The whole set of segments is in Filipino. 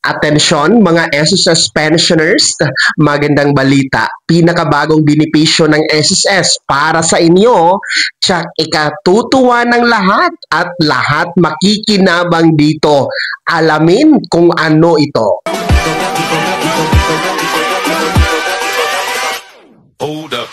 Atensyon mga SSS pensioners, magandang balita. Pinakabagong benepisyo ng SSS para sa inyo. Tsak ikatutuwa ng lahat at lahat makikinabang dito. Alamin kung ano ito. Hold up.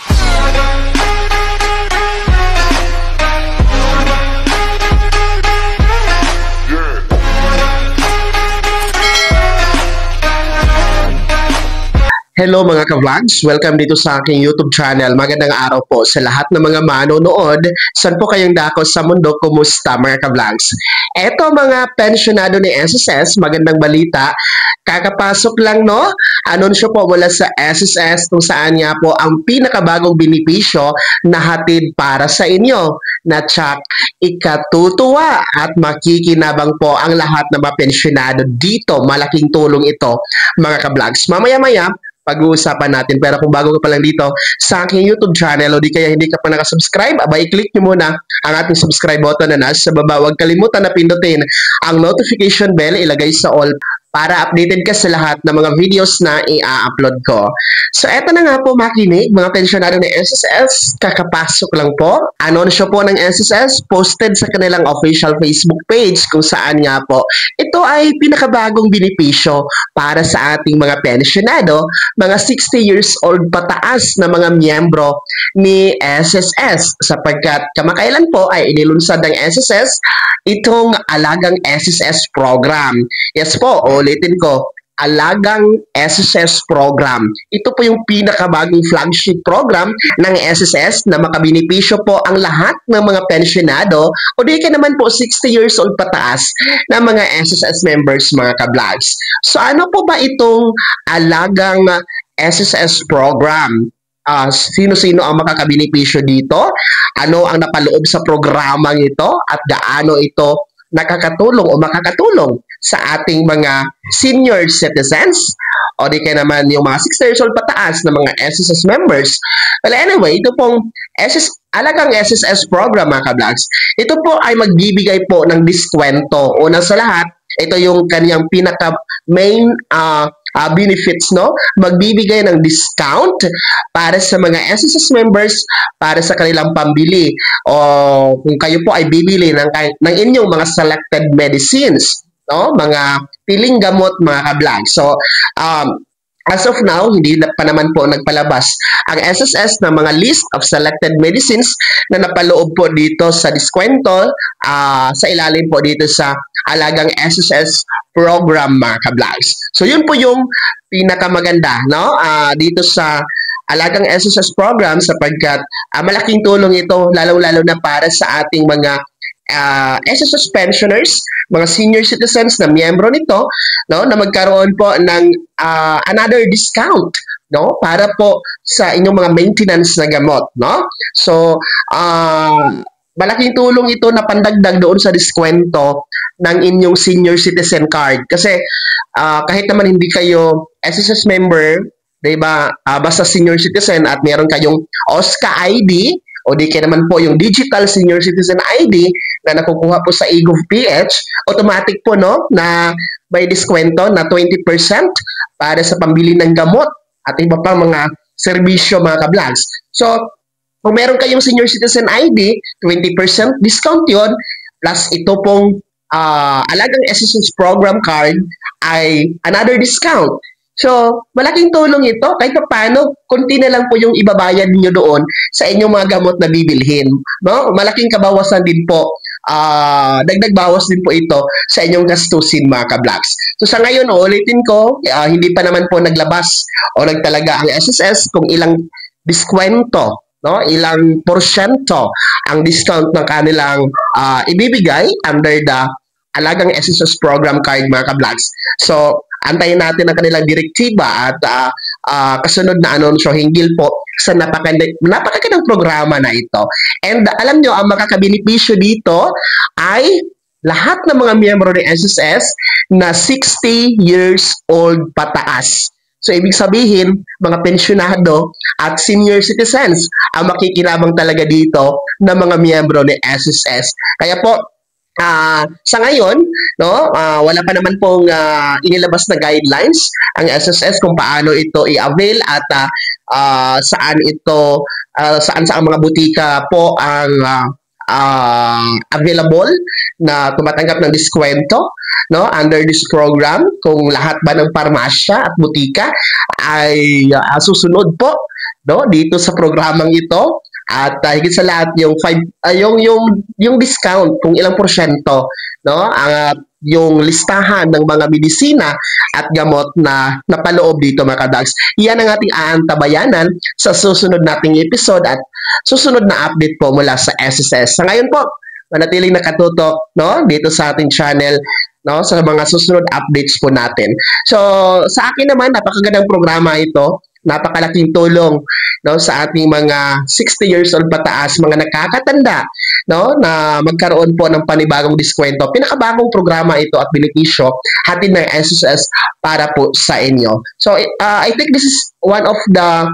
Hello mga ka-vlogs! Welcome dito sa aking YouTube channel. Magandang araw po sa lahat ng mga manonood. Saan po kayong dako sa mundo? Kumusta mga ka-vlogs? Eto mga pensionado ni SSS, magandang balita. Kakapasok lang no? Anunsyo po mula sa SSS kung saan nga po ang pinakabagong benepisyo na hatid para sa inyo. Na tsak ikatutuwa at makikinabang po ang lahat ng mga pensionado dito. Malaking tulong ito mga ka-vlogs. Mamaya-maya, pag-uusapan natin. Pero kung bago ka pa lang dito sa aking YouTube channel o di kaya hindi ka pa nakasubscribe, abay i-click nyo muna ang ating subscribe button na nasa baba. Huwag kalimutan na pindutin ang notification bell, ilagay sa all para updated ka sa lahat ng mga videos na i-upload ko. So, eto na nga po makinig, mga pensionado ng SSS, kakapasok lang po. Anunsyo po ng SSS, posted sa kanilang official Facebook page kung saan nga po. Ito ay pinakabagong benepisyo para sa ating mga pensionado, mga 60 years old pataas na mga miyembro ni SSS sapagkat kamakailan po ay inilunsad ng SSS itong Alagang SSS program. Yes po, ulitin ko, Alagang SSS program. Ito po yung pinakabagong flagship program ng SSS na makabenepisyo po ang lahat ng mga pensionado o di ka naman po 60 years old pataas na mga SSS members mga ka-vlogs. So ano po ba itong Alagang SSS program? Sino-sino ang makakabenepisyo dito? Ano ang napaloob sa programang ito? At gaano ito nakakatulong o makakatulong sa ating mga senior citizens o di kaya naman yung mga 60 years old pataas na mga SSS members. Well, anyway, ito pong Alagang SSS program mga ka-vlogs. Ito po ay magbibigay po ng diskwento. Una sa lahat, ito yung kanyang pinaka main benefits, no? Magbibigay ng discount para sa mga SSS members para sa kanilang pambili o kung kayo po ay bibili ng inyong mga selected medicines, no? Mga piling gamot mga ka-vlog. So, as of now, hindi pa naman po nagpalabas ang SSS ng mga list of selected medicines na napaloob po dito sa diskwento sa ilalim po dito sa Alagang SSS program mga ka-vlogs. So yun po yung pinakamaganda no? Dito sa Alagang SSS program sapagkat malaking tulong ito lalo-lalo na para sa ating mga SSS pensioners, mga senior citizens na miyembro nito, no, na magkaroon po ng another discount, no, para po sa inyong mga maintenance na gamot, no. So, malaking tulong ito na pandagdag doon sa diskwento ng inyong senior citizen card. Kasi kahit naman hindi kayo SSS member, diba, basta senior citizen at meron kayong OSCA ID, o di kaya naman po yung Digital Senior Citizen ID na nakukuha po sa eGov.ph, automatic po no na may diskwento na 20% para sa pambili ng gamot at iba pang mga serbisyo mga ka-vlogs. So, kung meron kayong Senior Citizen ID, 20% discount yon plus ito pong Alagang SSS program card ay another discount. So, malaking tulong ito. Kahit paano, konti na lang po yung ibabayad niyo doon sa inyong mga gamot na bibilhin. No? Malaking kabawasan din po. Dagdag bawas din po ito sa inyong gastusin mga ka-vlogs. So, sa ngayon, ulitin ko, hindi pa naman po naglabas o nagtalaga ang SSS kung ilang diskwento, no? Ilang porsyento ang discount ng kanilang ibibigay under the Alagang SSS program card mga ka-vlogs. So, antayin natin ang kanilang direktiba at kasunod na anunsyo hinggil po sa napakagandang programa na ito. And alam nyo, ang makakabenepisyo dito ay lahat ng mga miyembro ng SSS na 60 years old pataas. So, ibig sabihin, mga pensyonado at senior citizens ang makikinabang talaga dito ng mga miyembro ng SSS. Kaya po, Sa ngayon, no, wala pa naman pong inilabas na guidelines ang SSS kung paano ito i-avail at saan sa mga butika po ang available na tumatanggap ng diskwento, no, under this program, kung lahat ba ng parmasya at butika ay susunod po, no, dito sa programang ito. At higit sa lahat yung yung discount kung ilang porsyento, no, ang yung listahan ng mga medisina at gamot na napaloob dito mga kabags. Iyan ang ating aantabayanan sa susunod nating episode at susunod na update po mula sa SSS. Sa ngayon po, manatiling nakatutok, no, dito sa ating channel, no, sa mga susunod updates po natin. So, sa akin naman, napakagandang programa ito. Napakalaking tulong, no, sa ating mga 60 years old pataas, mga nakakatanda, no, na magkaroon po ng panibagong diskwento. Pinakabagong programa ito at benepisyo hatid ng SSS para po sa inyo. So I think this is one of the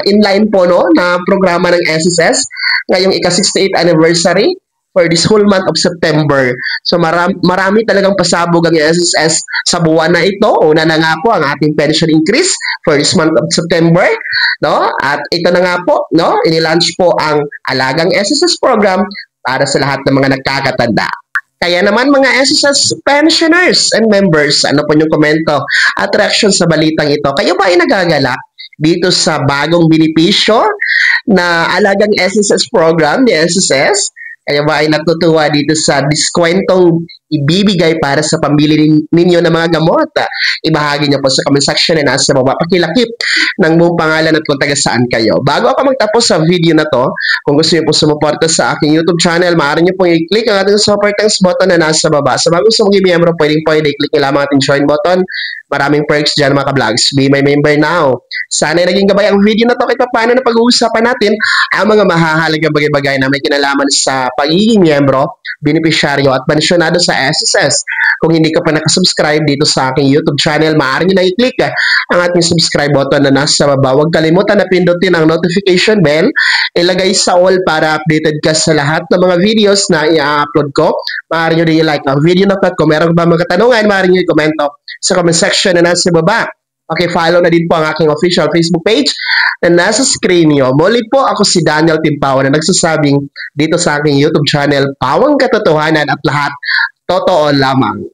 inline po, no, na programa ng SSS ngayong ika-68th anniversary for this whole month of September. So marami talagang pasabog ang SSS sa buwan na ito. Una na nga po ang ating pension increase for this month of September, no? At ito na nga po, no, inilaunch po ang Alagang SSS program para sa lahat ng mga nagkakatanda. Kaya naman mga SSS pensioners and members, ano po yung komento at reaction sa balitang ito? Kayo ba ay nagagalak dito sa bagong benepisyo na Alagang SSS program ni SSS? Kaya ba ay natutuwa dito sa diskwentong ibibigay para sa pambili ninyo ng mga gamot? Ibahagi niyo po sa comment section na nasa baba. Pakilakip ng buong pangalan at kung taga saan kayo. Bago ako magtapos sa video na to, kung gusto niyo po sumuporta sa aking YouTube channel, maaari niyo pong i-click ang ating support thanks button na nasa baba. Sa mga gusto maging miyembro, pwede i-click nyo lamang ating join button. Maraming perks dyan mga ka-vlogs. Be my member now. Sana ay naging gabay ang video na to kahit paano na pag-uusapan natin ang mga mahahalagang bagay-bagay na may kinalaman sa pagiging miyembro, benepisyaryo at pensyonado sa SSS. Kung hindi ka pa nakasubscribe dito sa aking YouTube channel, maaari nyo na i-click ang ating subscribe button na nasa baba. Huwag kalimutan na pindutin ang notification bell. Ilagay sa all para updated ka sa lahat ng mga videos na i-upload ko. Maaari nyo din i-like ang video na to. Kung meron ba mga katanungan, maaari nyo i-komento sa comment section na nasa baba. Okay, follow na din po ang aking official Facebook page na nasa screen nyo. Muli po, ako si Daniel Timpaw na nagsasabing dito sa aking YouTube channel, Pawang Katotohanan at lahat totoo lamang.